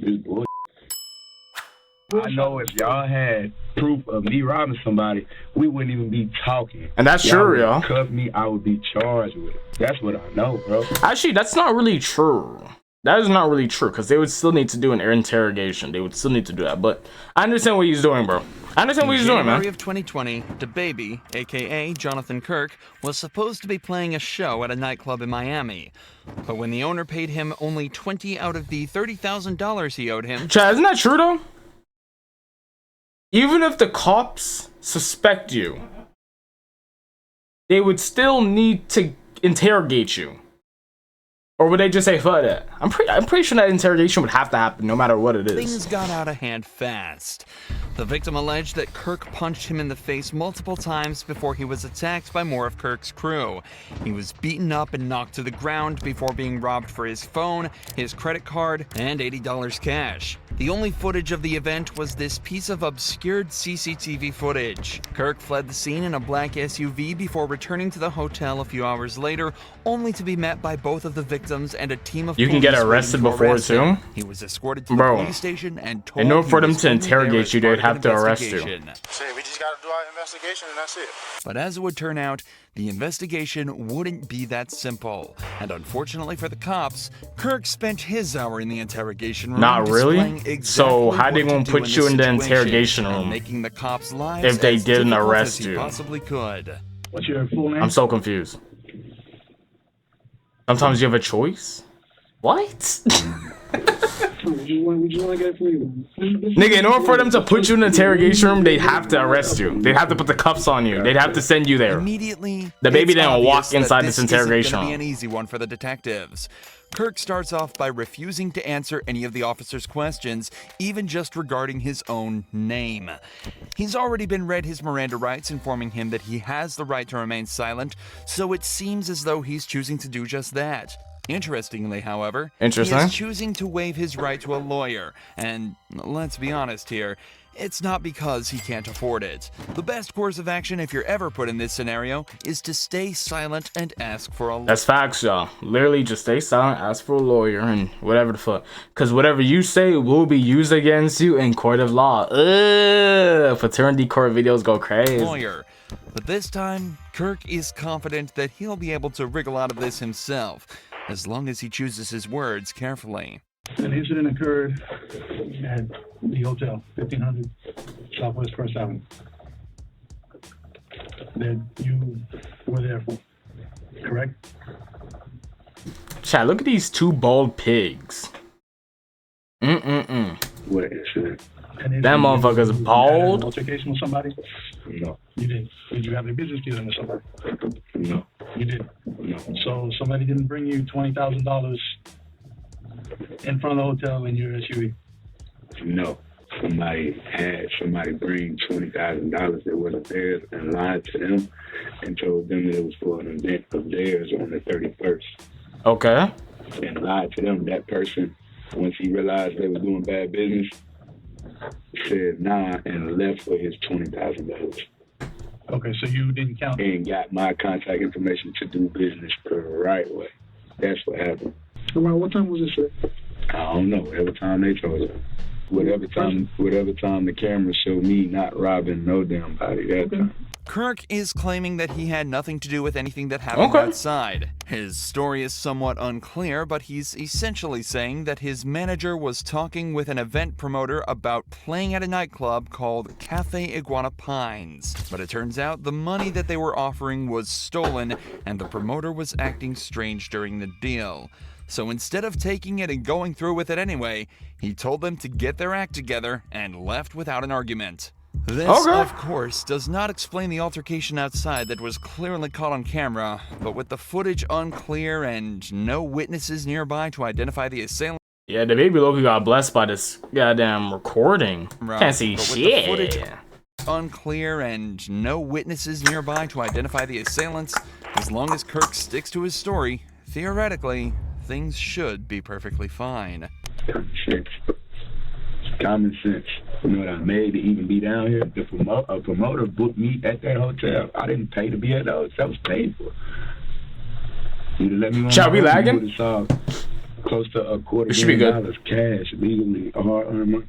This bullshit. I know if y'all had proof of me robbing somebody, we wouldn't even be talking. And that's true, yo. Cuff me, I would be charged with it. That's what I know, bro. Actually, that's not really true. That is not really true, because they would still need to do an interrogation. They would still need to do that. But I understand what he's doing, bro. I understand what he's doing, man. In January of 2020, DaBaby, aka Jonathan Kirk, was supposed to be playing a show at a nightclub in Miami. But when the owner paid him only $20 out of the $30,000 he owed him... Chad, isn't that true, though? Even if the cops suspect you, they would still need to interrogate you. Or would they just say, fuck that? I'm pretty sure that interrogation would have to happen no matter what it is. Things got out of hand fast. The victim alleged that Kirk punched him in the face multiple times before he was attacked by more of Kirk's crew. He was beaten up and knocked to the ground before being robbed for his phone, his credit card, and $80 cash. The only footage of the event was this piece of obscured CCTV footage. Kirk fled the scene in a black SUV before returning to the hotel a few hours later, only to be met by both of the victims and a team of police. You can get arrested before too? He was escorted to the police station and told in order for them to interrogate you, they'd have to arrest you. We just gotta do our investigation and that's it. But as it would turn out, the investigation wouldn't be that simple. And unfortunately for the cops, Kirk spent his hour in the interrogation room. Not really? Exactly so how they gonna put you in the interrogation room making the cops' lives if they as didn't difficult arrest as he you? possibly could. What's your full name? I'm so confused. Sometimes you have a choice? What? Nigga, in order for them to put you in the interrogation room, they'd have to arrest you. They'd have to put the cuffs on you. They'd have to send you there. Immediately, DaBaby didn't walk inside this interrogation room. room. Be an easy one for the detectives. Kirk starts off by refusing to answer any of the officer's questions, even just regarding his own name. He's already been read his Miranda rights, informing him that he has the right to remain silent, so it seems as though he's choosing to do just that. Interestingly, however, he is choosing to waive his right to a lawyer, and let's be honest here, it's not because he can't afford it. The best course of action if you're ever put in this scenario is to stay silent and ask for a lawyer. That's facts, y'all. Literally just stay silent, ask for a lawyer, and whatever the fuck. Because whatever you say will be used against you in court of law. Ugh, fraternity court videos go crazy. Lawyer. But this time, Kirk is confident that he'll be able to wriggle out of this himself, as long as he chooses his words carefully. An incident occurred at the hotel, 1500 Southwest First Avenue, that you were there for, correct? Chat, look at these two bald pigs. What incident? That motherfucker's bald. An altercation with somebody? No. You did. Did you have any business dealing with somebody? No. You did. No. So somebody didn't bring you $20,000 in front of the hotel in your SUV? No. Somebody bring $20,000 that wasn't theirs and lied to them and told them that it was for an event of theirs on the 31st. Okay. And lied to them. That person, once he realized they were doing bad business, said nah and left for his $20,000. Okay, so you didn't count. And got my contact information to do business the right way. That's what happened. Around what time was this, sir? I don't know. Whatever time they told us. Whatever time the camera showed me not robbing no damn body that time. Kirk is claiming that he had nothing to do with anything that happened outside. His story is somewhat unclear, but he's essentially saying that his manager was talking with an event promoter about playing at a nightclub called Cafe Iguana Pines. But it turns out the money that they were offering was stolen, and the promoter was acting strange during the deal. So instead of taking it and going through with it anyway, he told them to get their act together and left without an argument. This, of course, does not explain the altercation outside that was clearly caught on camera, but with the footage unclear and no witnesses nearby to identify the assailant. Yeah, DaBaby Loki got blessed by this goddamn recording. Can't see shit. With the footage unclear and no witnesses nearby to identify the assailants, as long as Kirk sticks to his story, theoretically, things should be perfectly fine. Common sense. You know what I made to even be down here? A promoter booked me at that hotel. I didn't pay to be at the hotel. I was paid for. You let me Shall we lagging? close to a quarter It should be million good. dollars cash legally, hard-earned money.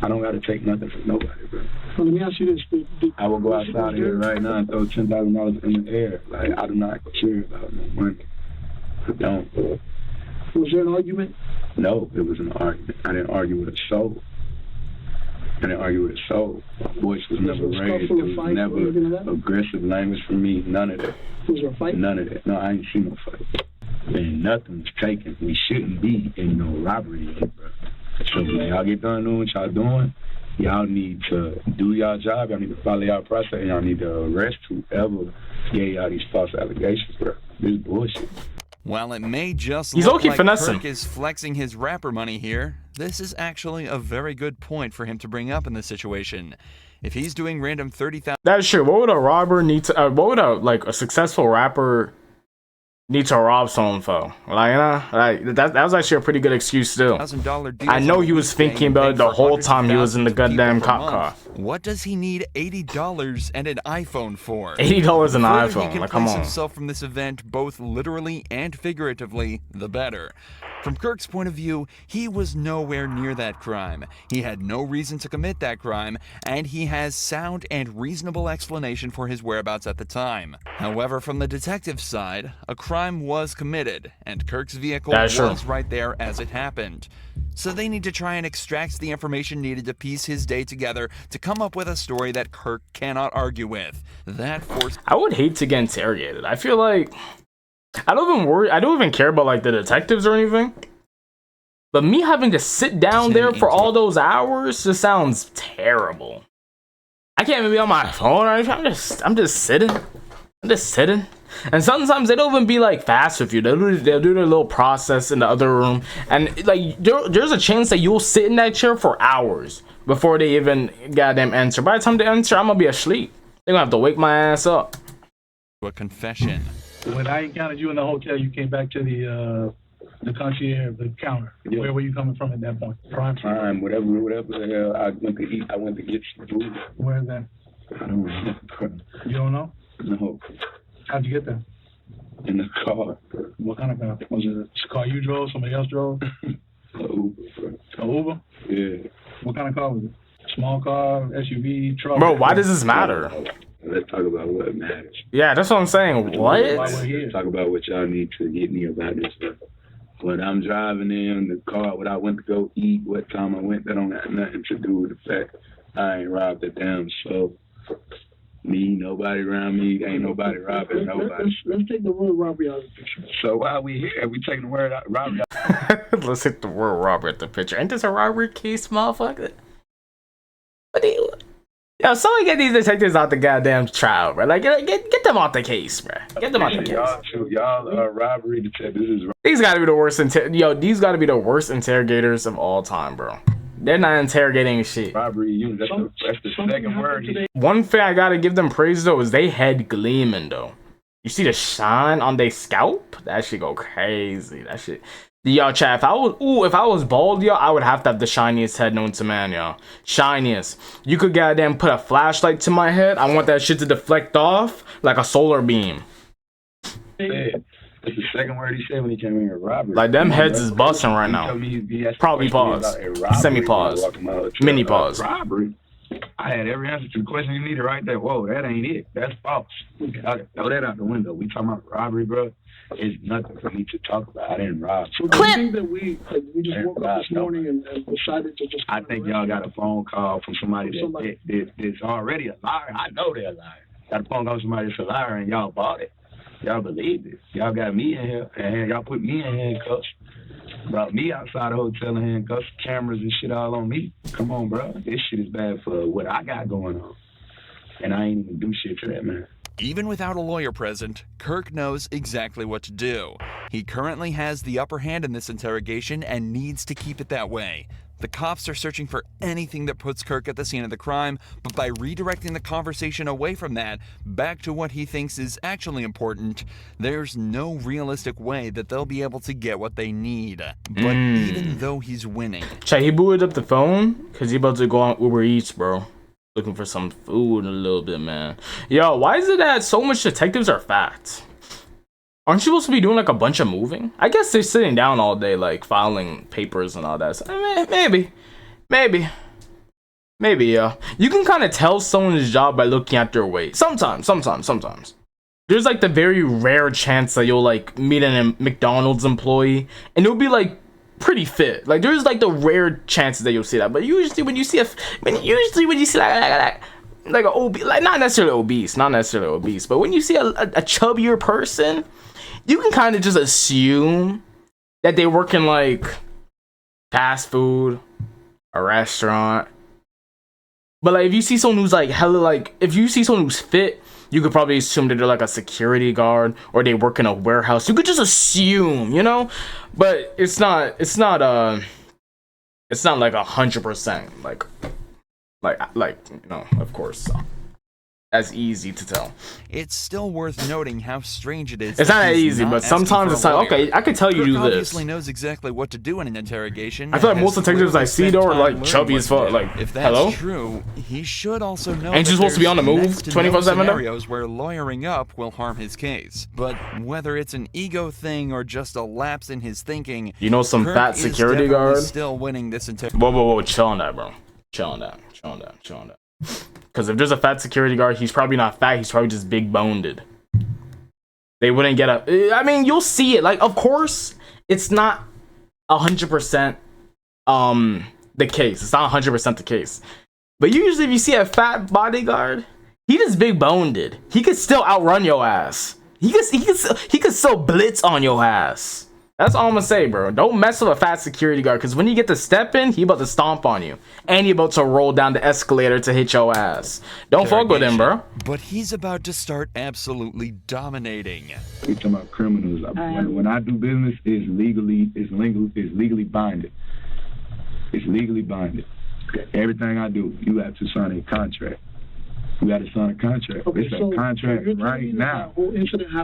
I don't got to take nothing from nobody, bro. So let me ask you this: I will go outside here right now and throw $10,000 in the air. Like, I do not care about no money. I don't. Was there an argument? No, it was an argument. I didn't argue with a soul. My voice was never raised. There was never aggressive language from me. None of that. Was there a fight? None of that. No, I ain't seen no fight. And nothing's taken. We shouldn't be in no robbery, bro. So when y'all get done doing what y'all doing, y'all need to do y'all job. Y'all need to follow y'all process. And y'all need to arrest whoever gave y'all these false allegations, bro. This is bullshit. While it may just He's look okay like finessing. Kirk is flexing his rapper money here, this is actually a very good point for him to bring up in this situation. If he's doing random 30,000 That's true. What would a robber need to? What would a successful rapper need to rob someone for? That was actually a pretty good excuse too. $1,000 deals I know on he was weekday thinking about it the make for whole hundreds of time he was in the thousands of goddamn people per cop car. month. What does he need $80 and an iPhone for? $80 an The further iPhone. He can Like, come place on. himself from this event, both literally and figuratively, the better. From Kirk's point of view, he was nowhere near that crime. He had no reason to commit that crime, and he has sound and reasonable explanation for his whereabouts at the time. However, from the detective's side, a crime was committed, and Kirk's vehicle That's true. was right there as it happened. So they need to try and extract the information needed to piece his day together to come up with a story that Kirk cannot argue with. That forced I would hate to get interrogated. I feel like I don't even care about like the detectives or anything. But me having to sit down there for all those hours just sounds terrible. I can't even be on my phone or anything. I'm just sitting. And sometimes they don't even be like fast with you. They'll do their little process in the other room, and like there's a chance that you'll sit in that chair for hours before they even goddamn answer. By the time they answer, I'm gonna be asleep. They're gonna have to wake my ass up. a confession. When I encountered you in the hotel, you came back to the concierge, the counter. Yeah. Where were you coming from at that point? Prime, whatever the hell I went to eat. I went to get some food. Where is that? I don't remember. You don't know? No, How'd you get there? in the car. What kind of car? Was it a car you drove? Somebody else drove? Uber, bro. A Uber? Yeah. What kind of car was it? Small car, SUV, truck? Bro, why does this matter? Let's talk about what matters. Yeah, that's what I'm saying. Why What? we're here? Let's talk about what y'all need to get me about this stuff. When I'm driving in the car, what I went to go eat, what time I went, that don't have nothing to do with the fact I ain't robbed a damn soul. Me, nobody around me, ain't nobody robbing nobody. Let's take the word robbery out of the picture. So while we here, we taking the word out, robbery out. Let's hit the word robbery at the picture. Ain't this a robbery case, motherfucker? What do you? Yo, somebody get these detectives out the goddamn trial, bro. Like, get them out the case, bro. Get them out the case. Y'all are robbery detectives. These gotta be the worst. These gotta be the worst interrogators of all time, bro. They're not interrogating shit. Robbery unit. That's the second word. One thing I gotta give them praise though is they head gleaming though. You see the shine on their scalp? That shit go crazy. That shit. Yo, chat, if I was bald, yo, I would have to have the shiniest head known to man, yo. Shiniest. You could goddamn put a flashlight to my head. I want that shit to deflect off like a solar beam. That's the second word he said when he came in here, robbery. Like, them heads is busting right now. Probably pause. Semi-pause. Mini pause. Robbery. I had every answer to the question you needed right there. Whoa, that ain't it. That's false. Throw that out the window. We talking about robbery, bro. It's nothing for me to talk about. I didn't rob. So do you think that we just woke up this morning and decided to just... I think y'all got a phone call from somebody that's already a liar. I know they're a liar. Got a phone call from somebody that's a liar and y'all bought it. Y'all believe this. Y'all got me in here and y'all put me in handcuffs. Brought me outside the hotel in handcuffs, cameras and shit all on me. Come on, bro. This shit is bad for what I got going on. And I ain't even do shit to that, man. Even without a lawyer present, Kirk knows exactly what to do. He currently has the upper hand in this interrogation and needs to keep it that way. The cops are searching for anything that puts Kirk at the scene of the crime, but by redirecting the conversation away from that, back to what he thinks is actually important, there's no realistic way that they'll be able to get what they need. But even though he's winning... Chat, he booted up the phone because he about to go on Uber Eats, bro. Looking for some food in a little bit, man. Yo, why is it that so much detectives are fat? Aren't you supposed to be doing like a bunch of moving? I guess they're sitting down all day, like filing papers and all that. So, maybe, yeah. You can kind of tell someone's job by looking at their weight. Sometimes. There's like the very rare chance that you'll like meet a McDonald's employee and it'll be like pretty fit. Like there's like the rare chances that you'll see that. But usually when you see like a obese, like not necessarily obese, but when you see a chubbier person, you can kind of just assume that they work in like fast food, a restaurant. But like if you see someone who's like hella like, if you see someone who's fit, you could probably assume that they're like a security guard or they work in a warehouse. You could just assume, you know, but it's not like 100%, like you know, of course. As easy to tell. It's still worth noting how strange it is. It's not that easy, but sometimes it's like, okay, I could tell you do this. Obviously knows exactly what to do in an interrogation. I feel like most detectives I see though are like chubby as fuck. Like, if that's hello? true, he should also know. Ain't you supposed to be on the move 24/7? Scenarios where lawyering up will harm his case, but whether it's an ego thing or just a lapse in his thinking, you know, some fat security guard still winning this entire. Whoa, chill on that, bro. Chill on that. Because if there's a fat security guard, he's probably not fat. He's probably just big boned. They wouldn't get a. I mean, you'll see it. Like, of course, it's not 100% the case. It's not 100% the case. But usually, if you see a fat bodyguard, he just big boned. He could still outrun your ass. He could still blitz on your ass. That's all I'm gonna say, bro. Don't mess with a fat security guard, because when you get to step in, he about to stomp on you. And he about to roll down the escalator to hit your ass. Don't fuck with him, bro. But he's about to start absolutely dominating. We talking about criminals. When I do business, it's legally binded. It's legally binded. Everything I do, you have to sign a contract. You got to sign a contract. Okay, it's a contract right now.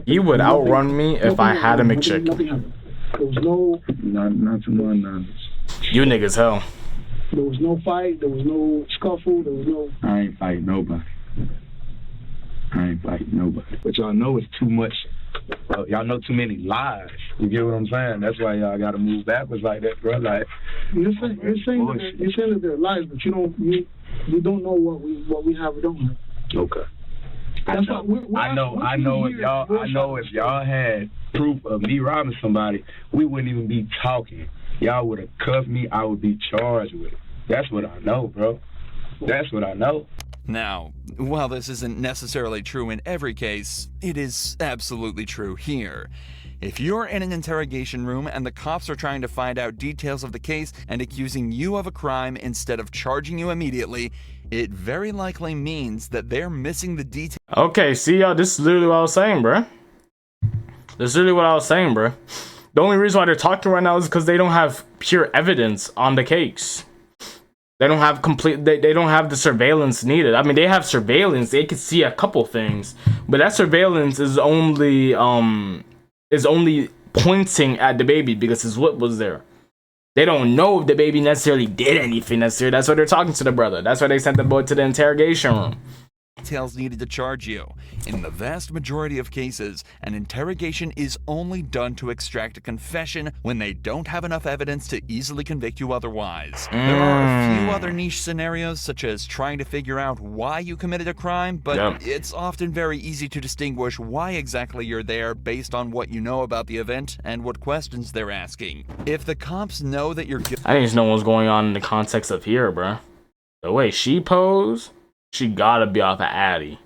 He would outrun me if I had a McChicken. There was no... Not to my knowledge. You niggas hell. There was no fight. There was no scuffle. There was no... I ain't fighting nobody. But y'all know it's too much. Y'all know too many lies. You get what I'm saying? That's why y'all got to move backwards like that, bro. Like, you're saying that they're lies, but you don't know what we have or don't have. Okay. I know if y'all had proof of me robbing somebody, we wouldn't even be talking. Y'all would have cuffed me. I would be charged with it. That's what I know, bro. That's what I know. Now, while this isn't necessarily true in every case, it is absolutely true here. If you're in an interrogation room and the cops are trying to find out details of the case and accusing you of a crime instead of charging you immediately, it very likely means that they're missing the details. Okay, see y'all, this is literally what I was saying, bruh. The only reason why they're talking right now is because they don't have pure evidence on the case. They don't have they don't have the surveillance needed. I mean, they have surveillance. They could see a couple things, but that surveillance is only pointing at the baby because his whip was there. They don't know if the baby necessarily did anything necessarily. That's why they're talking to the brother. That's why they sent the boy to the interrogation room. Details needed to charge you. In the vast majority of cases, an interrogation is only done to extract a confession when they don't have enough evidence to easily convict you otherwise. There are a few other niche scenarios, such as trying to figure out why you committed a crime, but it's often very easy to distinguish why exactly you're there based on what you know about the event and what questions they're asking. If the cops know that you're guilty... I didn't know what's going on in the context of here, bruh. The way she posed... She gotta be off of Addy.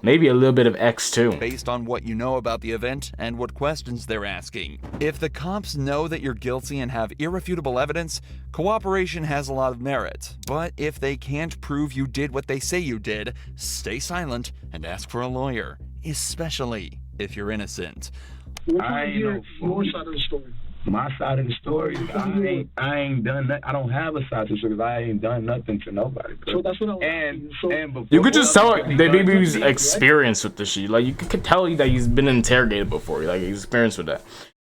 Maybe a little bit of X too. Based on what you know about the event and what questions they're asking. If the cops know that you're guilty and have irrefutable evidence, cooperation has a lot of merit. But if they can't prove you did what they say you did, stay silent and ask for a lawyer, especially if you're innocent. I ain't no fool. Your side of the story. My side of the story, I ain't done that. I don't have a side of the story because I ain't done nothing to nobody. So that's what I was and you could just tell the baby's experience with the shit. Like, you could tell that he's been interrogated before. Like, he's experienced with that.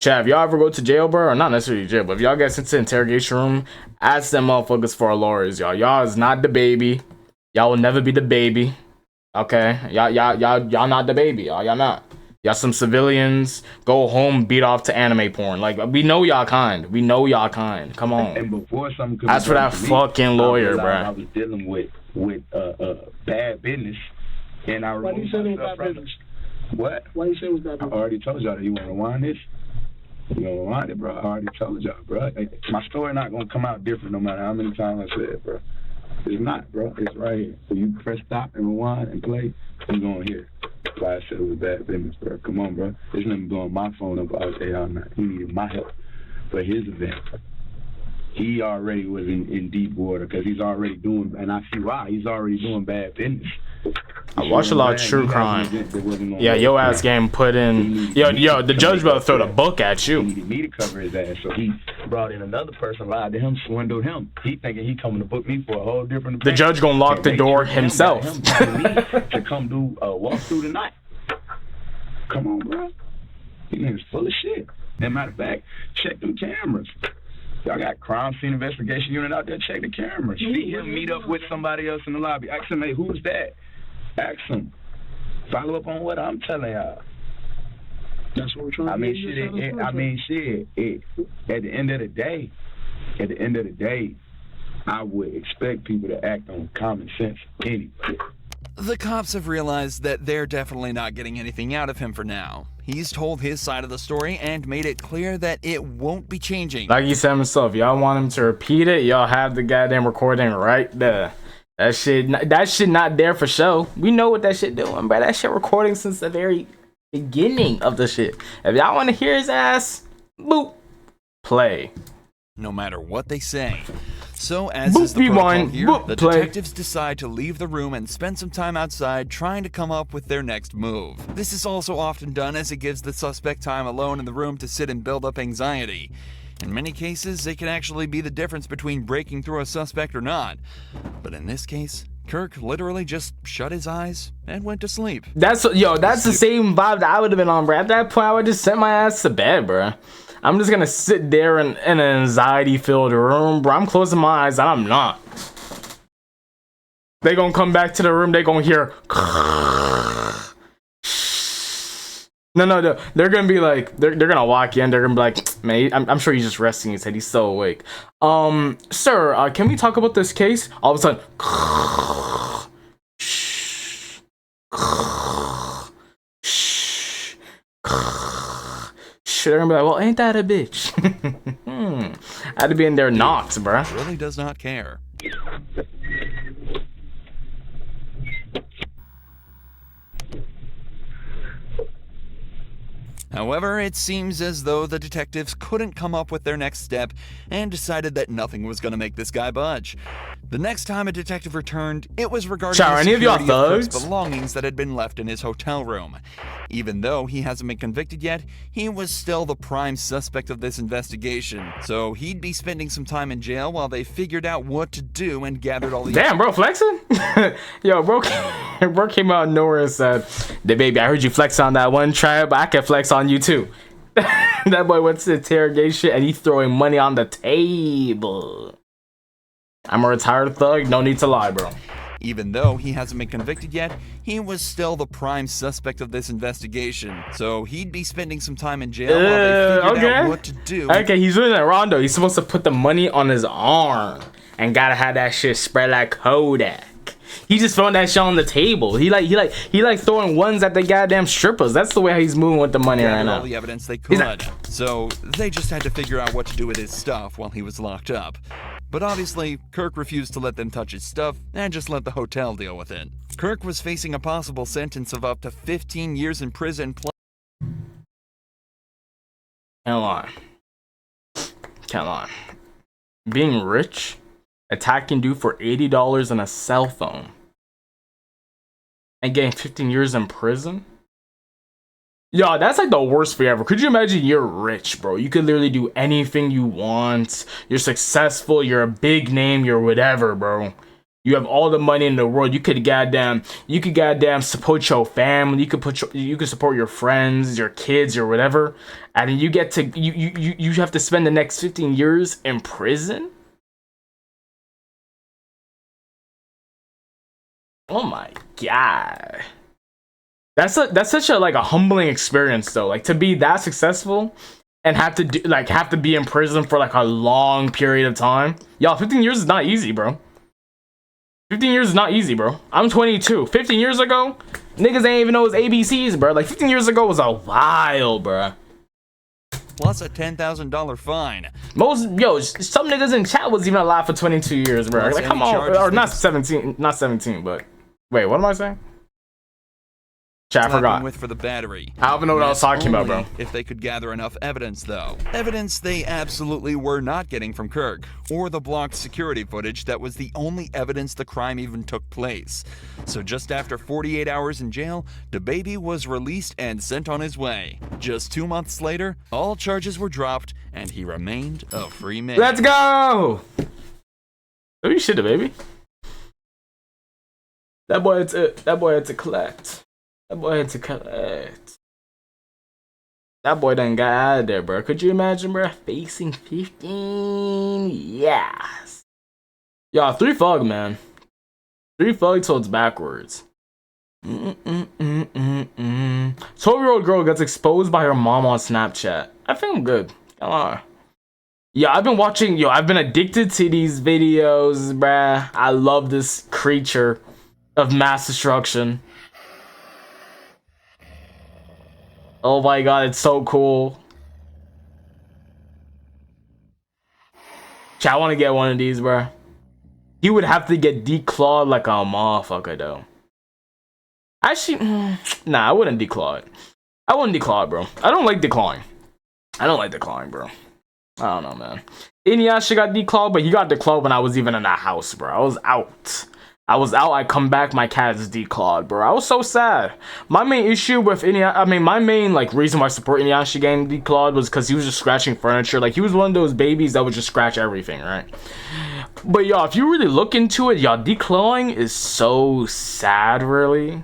Chat, if y'all ever go to jail, bro, or not necessarily jail, but if y'all get sent to the interrogation room, ask them motherfuckers for lawyers, y'all. Y'all is not the baby. Y'all will never be the baby. Okay? Y'all not the baby, y'all. Y'all not. Y'all some civilians. Go home, beat off to anime porn. Like, we know y'all kind. We know y'all kind. Come on. And before something could That's for that fucking lawyer, bro. I was dealing with bad business, and I Why do you say it was bad business? What? Why do you say it was bad I business? already told y'all that. You want to rewind this? You want to rewind it, bro? I already told y'all, bro. My story not going to come out different no matter how many times I say it, bro. It's not, bro. It's right here. So you press stop and rewind and play, you're going to hear it. That's why I said it was bad business, bro. Come on, bro. There's nothing blowing my phone up all day, all night. He needed my help for his event. He already was in deep water because he's already doing, and I see why, he's already doing bad business. I watch a lot of true crime. Yeah, your ass game put in. Yo, the judge about to throw the book at you. He needed me to cover his ass, so he brought in another person, lied to him, swindled him. He thinking he coming to book me for a whole different event. The judge gonna lock the door himself. Him to come do a walkthrough tonight. Come on, bro. He nigga's full of shit. As a matter of fact, check them cameras. Y'all got crime scene investigation unit out there. Check the cameras. See him meet up with somebody else in the lobby. Ask him, hey, who's that? Ask him. Follow up on what I'm telling y'all. That's what we're trying to do. At the end of the day, I would expect people to act on common sense anyway. The cops have realized that they're definitely not getting anything out of him for now. He's told his side of the story and made it clear that it won't be changing. Like he said himself, y'all want him to repeat it, y'all have the goddamn recording right there. That shit not there for show. We know what that shit doing, bro. That shit recording since the very beginning of the shit. If y'all want to hear his ass, boop, play. No matter what they say. So, as is the protocol here, the detectives decide to leave the room and spend some time outside trying to come up with their next move. This is also often done as it gives the suspect time alone in the room to sit and build up anxiety. In many cases, it can actually be the difference between breaking through a suspect or not. But in this case, Kirk literally just shut his eyes and went to sleep. That's the same vibe that I would have been on, bro. At that point, I would just send my ass to bed, bro. I'm just gonna sit there in an anxiety-filled room, bro. I'm closing my eyes and I'm not. They gonna come back to the room, they gonna hear No, they're gonna be like, they're gonna walk in, they're gonna be like, man, I'm sure he's just resting his head, he's so awake. Sir, can we talk about this case? All of a sudden, they're gonna be like, well, ain't that a bitch? I had to be in their knots, bruh. Really does not care. However, it seems as though the detectives couldn't come up with their next step and decided that nothing was going to make this guy budge. The next time a detective returned, it was regarding the security of Kirk's belongings that had been left in his hotel room. Even though he hasn't been convicted yet, he was still the prime suspect of this investigation, so he'd be spending some time in jail while they figured out what to do and gathered all the— Damn, bro, flexing? Yo, bro came out of nowhere and said, "The baby, I heard you flex on that one tribe, but I can flex on you too." That boy went to the interrogation and he's throwing money on the table. I'm a retired thug, no need to lie, bro. Even though he hasn't been convicted yet, he was still the prime suspect of this investigation, so he'd be spending some time in jail while they figured out what to do. Okay, he's doing that Rondo. He's supposed to put the money on his arm and gotta have that shit spread like Kodak. He just throwing that shit on the table. He like throwing ones at the goddamn strippers. That's the way he's moving with the money right now. All the evidence they could, so they just had to figure out what to do with his stuff while he was locked up. But obviously, Kirk refused to let them touch his stuff and just let the hotel deal with it. Kirk was facing a possible sentence of up to 15 years in prison. Can't lie. Being rich, attacking dude for $80 on a cell phone, and getting 15 years in prison? Yo, that's like the worst for you ever. Could you imagine you're rich, bro? You could literally do anything you want. You're successful. You're a big name. You're whatever, bro. You have all the money in the world. You could goddamn support your family. You could support your friends, your kids, or whatever. And then you get to you have to spend the next 15 years in prison. Oh my god. That's such a like a humbling experience though. Like to be that successful and have to do, like have to be in prison for like a long period of time. Y'all, 15 years is not easy, bro. 15 years is not easy, bro. I'm 22. 15 years ago, niggas ain't even know his ABCs, bro. Like 15 years ago was a while, bro. Plus a $10,000 fine. Some niggas in chat was even alive for 22 years, bro. Like, come on, or not 17, but wait, what am I saying? Chat, I forgot. With for the battery. I don't even know what I was talking about, bro. If they could gather enough evidence, though. Evidence they absolutely were not getting from Kirk, or the blocked security footage that was the only evidence the crime even took place. So just after 48 hours in jail, DaBaby was released and sent on his way. Just 2 months later, all charges were dropped, and he remained a free man. Let's go! Oh shit, DaBaby. That boy had to collect. That boy had to collect. That boy done got out of there, bro. Could you imagine, bro? Facing 15 yes. Y'all, 3 Fug, man. 3 Fug towards backwards. 12-year-old girl gets exposed by her mom on Snapchat. I think I'm good. Come on. Yeah, I've been watching, I've been addicted to these videos, bruh. I love this creature of mass destruction. Oh my god, it's so cool. I want to get one of these, bro. He would have to get declawed like a motherfucker, though. Actually, nah, I wouldn't declaw it. I wouldn't declaw it, bro. I don't like declawing. I don't like declawing, bro. I don't know, man. Inuyasha got declawed, but he got declawed when I was even in the house, bro. I was out. I come back, my cat is declawed, bro. I was so sad. My main issue with my main like reason why I support Inuyasha getting declawed was because he was just scratching furniture. Like he was one of those babies that would just scratch everything, right? But y'all, if you really look into it, y'all, declawing is so sad, really.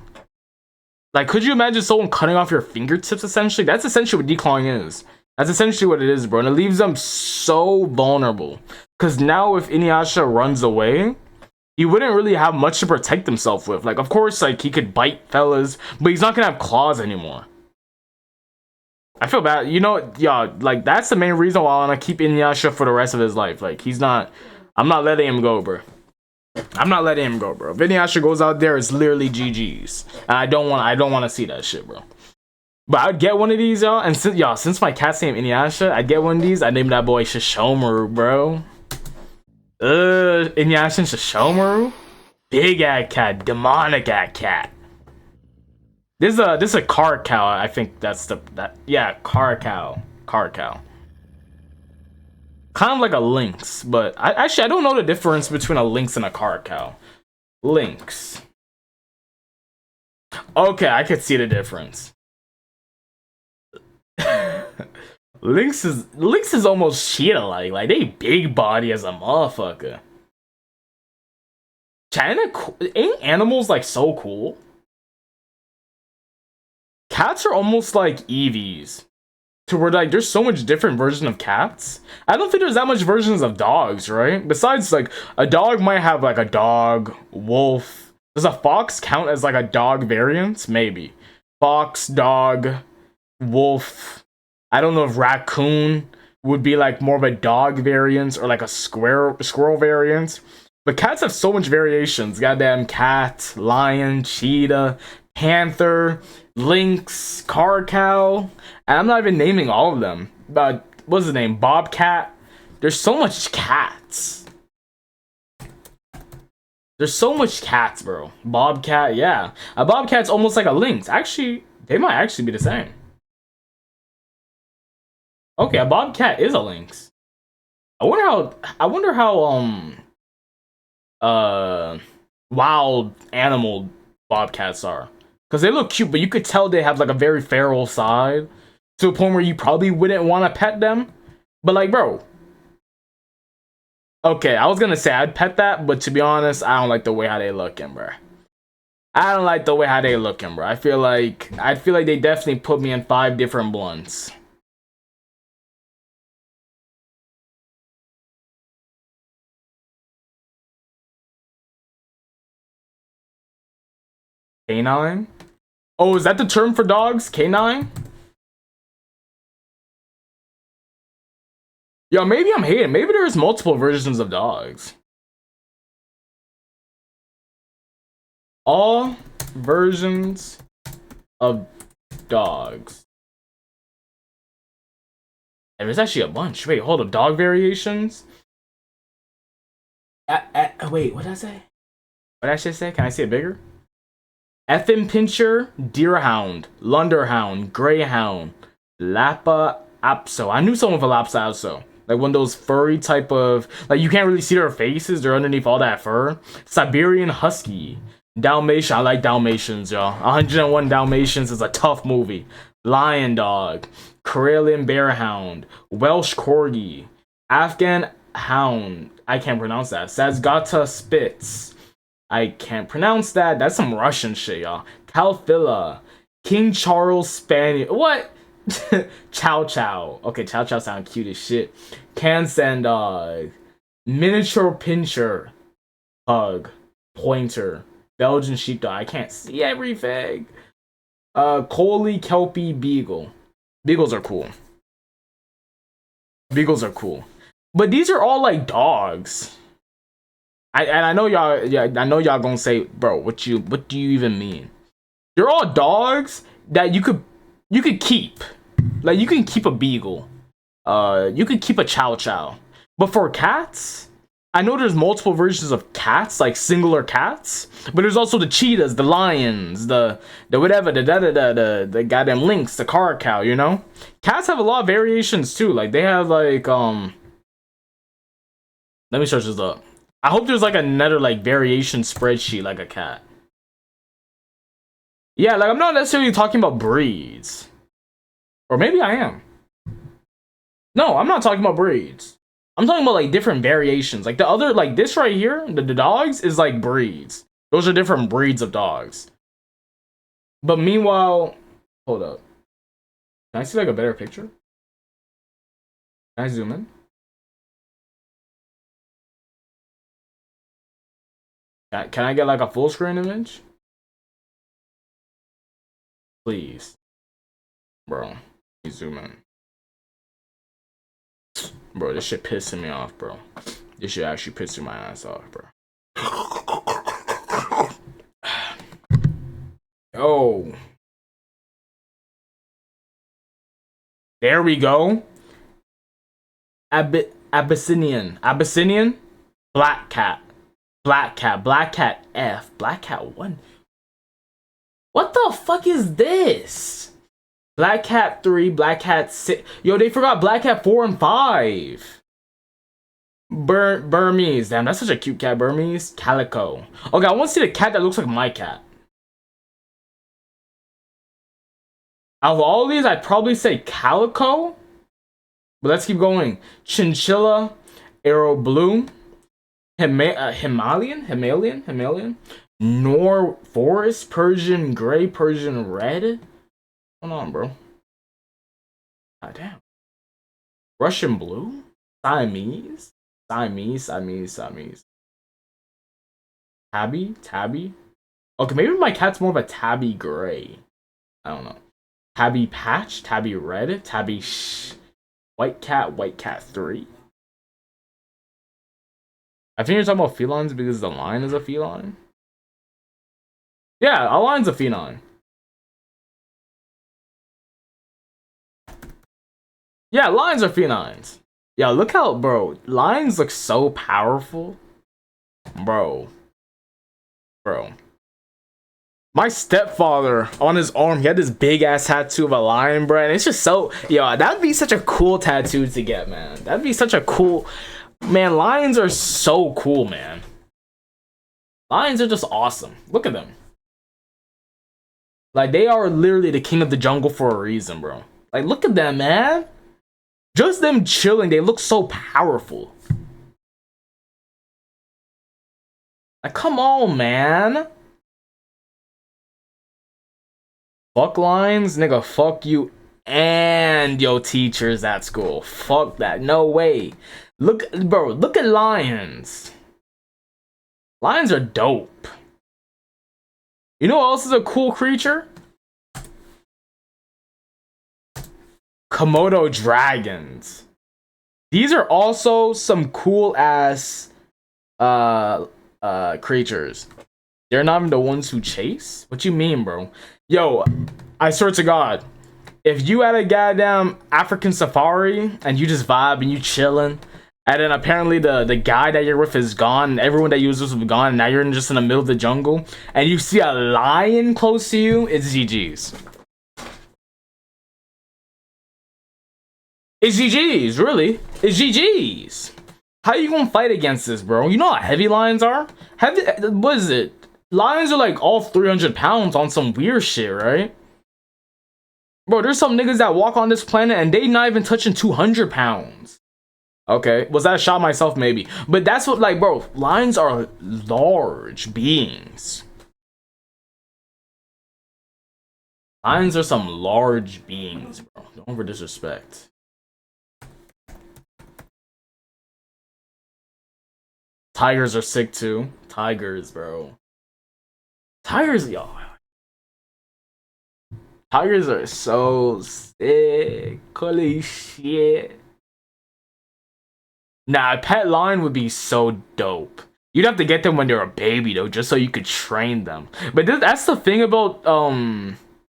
Like, could you imagine someone cutting off your fingertips? Essentially, that's essentially what declawing is. That's essentially what it is, bro. And it leaves them so vulnerable. Because now, if Inuyasha runs away, he wouldn't really have much to protect himself with. Like, of course, like, he could bite fellas, but he's not gonna have claws anymore. I feel bad. You know, yeah, like, that's the main reason why I want to keep Inuyasha for the rest of his life. Like, I'm not letting him go, bro. I'm not letting him go, bro. If Inuyasha goes out there, it's literally GG's. And I don't want to see that shit, bro. But I'd get one of these, y'all. And since my cat's name Inuyasha, I'd get one of these. I'd name that boy Shishomaru, bro. Inuyasha and Shishomaru? Big ass cat, demonic ass cat. This is a car cow. I think yeah, car cow. Kind of like a lynx, but I don't know the difference between a lynx and a car cow. Lynx. Okay, I could see the difference. Lynx is almost cheetah-like. Like, they big body as a motherfucker. Ain't animals, like, so cool? Cats are almost like EVs. To where, like, there's so much different version of cats. I don't think there's that much versions of dogs, right? Besides, like, a dog might have, like, a dog, wolf. Does a fox count as, like, a dog variant? Maybe. Fox, dog, wolf. I don't know if raccoon would be like more of a dog variant or like a squirrel variant. But cats have so much variations. Goddamn cat, lion, cheetah, panther, lynx, car cow. And I'm not even naming all of them. But what's the name? Bobcat. There's so much cats. There's so much cats, bro. Bobcat, yeah. A bobcat's almost like a lynx. Actually, they might actually be the same. Okay, a bobcat is a lynx. I wonder how wild animal bobcats are. Cause they look cute, but you could tell they have like a very feral side to a point where you probably wouldn't want to pet them. But like, bro. Okay, I was gonna say I'd pet that, but to be honest, I don't like the way how they looking, bro. I don't like the way how they looking, bro. I feel like they definitely put me in 5 different blunts. Canine? Oh, is that the term for dogs? Canine? Yo, maybe I'm hating. Maybe there's multiple versions of dogs. All versions of dogs. And there's actually a bunch. Wait, hold up. Dog variations? Wait, what did I say? What did I just say? Can I say it bigger? Effin Pincher, Deerhound, Lunderhound, Greyhound, Lapa Apso. I knew someone with a Lapa Apso. Like one of those furry type of... Like, you can't really see their faces. They're underneath all that fur. Siberian Husky. Dalmatian. I like Dalmatians, y'all. 101 Dalmatians is a tough movie. Lion Dog. Karelian Bearhound. Welsh Corgi. Afghan Hound. I can't pronounce that. Sazgata Spitz. I can't pronounce that. That's some Russian shit, y'all. Calfilla. King Charles Spaniel. What? Chow Chow. Okay, Chow Chow sound cute as shit. Kansan Dog. Miniature Pinscher. Pug. Pointer. Belgian Sheepdog. I can't see everything. Coley Kelpie Beagle. Beagles are cool. Beagles are cool. But these are all like dogs. I know y'all. Yeah, I know y'all gonna say, bro, what do you even mean? They're all dogs that you could keep. Like, you can keep a beagle. You could keep a chow chow. But for cats, I know there's multiple versions of cats, like singular cats. But there's also the cheetahs, the lions, the whatever, the goddamn lynx, the caracal. You know, cats have a lot of variations too. Like they have like Let me search this up. I hope there's like another like variation spreadsheet like a cat. Yeah, like I'm not necessarily talking about breeds. Or maybe I am. No, I'm not talking about breeds. I'm talking about like different variations. Like the other, like this right here, the dogs is like breeds. Those are different breeds of dogs. But meanwhile, hold up. Can I see like a better picture? Can I zoom in? Can I get like a full screen image? Please. Bro, you zoom in. Bro, this shit pissing me off, bro. This shit actually pissing my ass off, bro. Oh. There we go. Abyssinian. Black cat. Black cat F. Black cat 1. What the fuck is this? Black cat 3, Black cat 6. Yo, they forgot Black cat 4 and 5. Burmese. Damn, that's such a cute cat. Burmese. Calico. Okay, I want to see the cat that looks like my cat. Out of all these, I'd probably say Calico. But let's keep going. Chinchilla. Arrow Blue. Himalayan. Nor Forest. Persian Gray. Persian Red. Hold on, bro. God damn. Russian Blue? Siamese? Siamese. Tabby? Okay, maybe my cat's more of a tabby gray. I don't know. Tabby patch? Tabby red? Tabby white cat 3. I think you're talking about felines because the lion is a feline. Yeah, a lion's a feline. Yeah, lions are felines. Yeah, look how, bro, lions look so powerful. Bro. My stepfather, on his arm, he had this big ass tattoo of a lion, bro. And it's just so, yo, that'd be such a cool tattoo to get, man. That'd be such a cool, man, lions are so cool, man. Lions are just awesome. Look at them. Like, they are literally the king of the jungle for a reason, bro. Like, look at them, man. Just them chilling, they look so powerful. Like, come on, man. Fuck lions, nigga, fuck you and your teachers at school. Fuck that, no way. Look, bro, look at lions. Lions are dope. You know what else is a cool creature? Komodo dragons. These are also some cool ass creatures. They're not even the ones who chase? What you mean, bro? Yo, I swear to God, if you at a goddamn African safari and you just vibe and you chilling, and then apparently the guy that you're with is gone, and everyone that you was with is gone, and now you're just in the middle of the jungle, and you see a lion close to you, it's GG's. It's GG's, really. It's GG's. How you gonna fight against this, bro? You know how heavy lions are? Heavy, what is it? Lions are like all 300 pounds on some weird shit, right? Bro, there's some niggas that walk on this planet and they not even touching 200 pounds. Okay, was that a shot myself? Maybe. But that's what, like, bro, lions are large beings. Lions are some large beings, bro. Don't over disrespect. Tigers are sick too. Tigers, bro. Tigers, y'all. Tigers are so sick. Holy shit. Nah, a pet lion would be so dope. You'd have to get them when they're a baby though, just so you could train them. But that's the thing about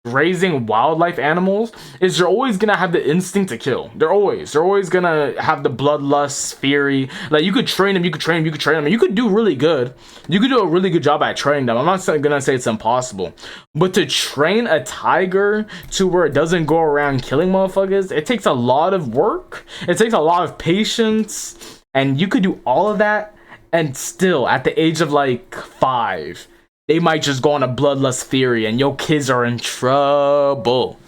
raising wildlife animals, is you're always gonna have the instinct to kill. They're always gonna have the bloodlust, fury. Like, you could train them, and you could do really good. You could do a really good job at training them. I'm not gonna say it's impossible, but to train a tiger to where it doesn't go around killing motherfuckers, it takes a lot of work. It takes a lot of patience, and you could do all of that, and still at the age of like 5, they might just go on a bloodlust theory and your kids are in trouble.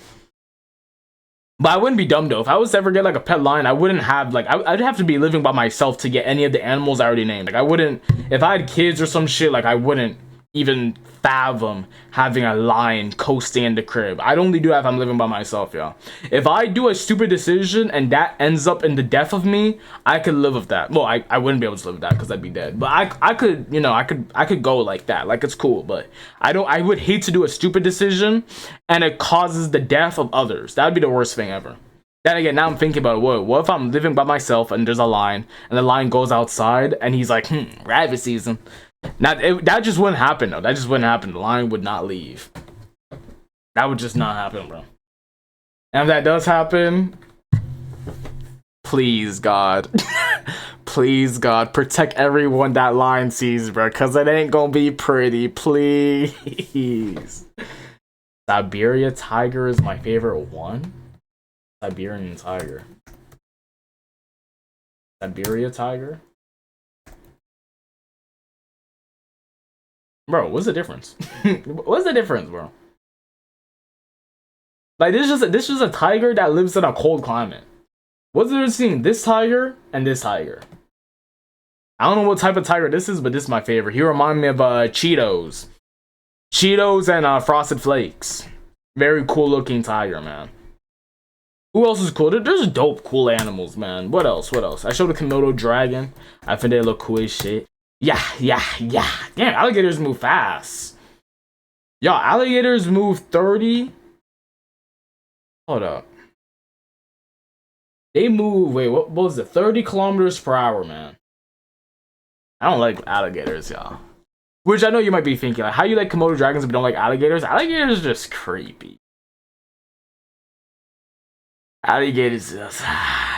But I wouldn't be dumb though. If I was to ever get like a pet lion, I wouldn't have like, I'd have to be living by myself to get any of the animals I already named. Like, I wouldn't, if I had kids or some shit, like, I wouldn't even fathom having a lion coasting in the crib. I'd only do that if I'm living by myself, y'all. If I do a stupid decision and that ends up in the death of me, I could live with that. Well, I wouldn't be able to live with that because I'd be dead. But I could, you know, I could go like that. Like, it's cool. But I would hate to do a stupid decision and it causes the death of others. That would be the worst thing ever. Then again, now I'm thinking about it. What if I'm living by myself and there's a lion and the lion goes outside and he's like, rabbit season. Now, that just wouldn't happen, though. That just wouldn't happen. The lion would not leave. That would just not happen, bro. And if that does happen, please, God. Please, God, protect everyone that lion sees, bro. Because it ain't gonna be pretty. Please. Siberia tiger is my favorite one. Siberian tiger. Siberia tiger? Bro, what's the difference? What's the difference, bro? Like, this is a tiger that lives in a cold climate. What's the difference between this tiger and this tiger? I don't know what type of tiger this is, but this is my favorite. He reminds me of Cheetos. Cheetos and Frosted Flakes. Very cool looking tiger, man. Who else is cool? There's dope, cool animals, man. What else? I showed a Komodo dragon. I think they look cool as shit. Yeah. Damn, alligators move fast. Y'all, alligators move 30. Hold up. They move, wait, what was it? 30 kilometers per hour, man. I don't like alligators, y'all. Which I know you might be thinking, like, how you like Komodo dragons but don't like alligators? Alligators are just creepy. Alligators just...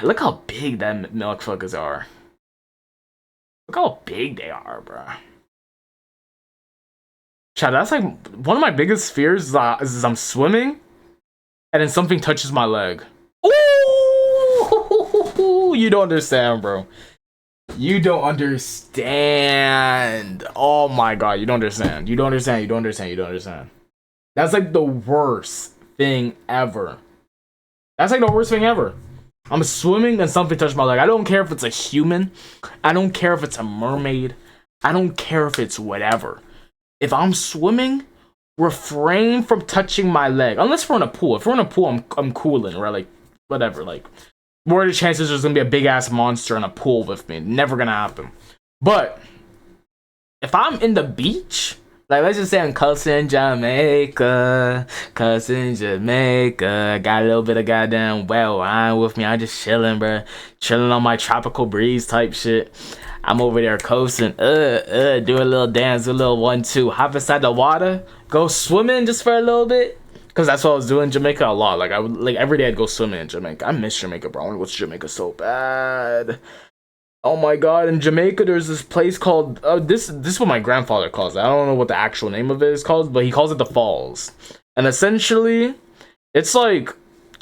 Look how big them motherfuckers are. Look how big they are, bro. Chad, that's like one of my biggest fears is I'm swimming and then something touches my leg. Ooh! You don't understand, bro. You don't understand. Oh my God, you don't understand. You don't understand. That's like the worst thing ever. I'm swimming and something touched my leg. I don't care if it's a human. I don't care if it's a mermaid. I don't care if it's whatever. If I'm swimming, refrain from touching my leg. Unless we're in a pool. If we're in a pool, I'm cooling, right? Like, whatever. Like, what are the chances there's gonna be a big ass monster in a pool with me? Never gonna happen. But if I'm in the beach Like, let's just say I'm cussing Jamaica, cussing Jamaica. Got a little bit of goddamn wet wine with me. I'm just chilling, bro. Chilling on my tropical breeze type shit. I'm over there coasting, do a little dance, a little 1-2. Hop inside the water, go swimming just for a little bit. Cause that's what I was doing in Jamaica a lot. Like I would, like every day I'd go swimming in Jamaica. I miss Jamaica, bro. I want to go to Jamaica so bad. Oh my god, in Jamaica there's this place called this is what my grandfather calls it. I don't know what the actual name of it is called, but he calls it the Falls. And essentially, it's like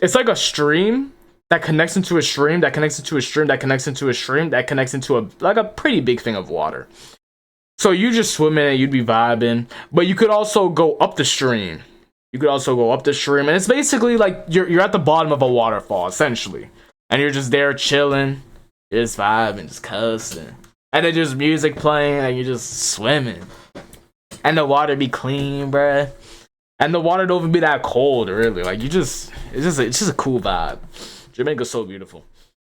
a stream that connects into a stream that connects into a stream that connects into a stream that connects into a pretty big thing of water. So you just swim in it, you'd be vibing, but you could also go up the stream. You could also go up the stream, and it's basically like you're at the bottom of a waterfall, essentially. And you're just there chilling, just vibing, just cussing. And then there's music playing, and you're just swimming. And the water be clean, bruh. And the water don't even be that cold, really. Like, it's just a cool vibe. Jamaica's so beautiful.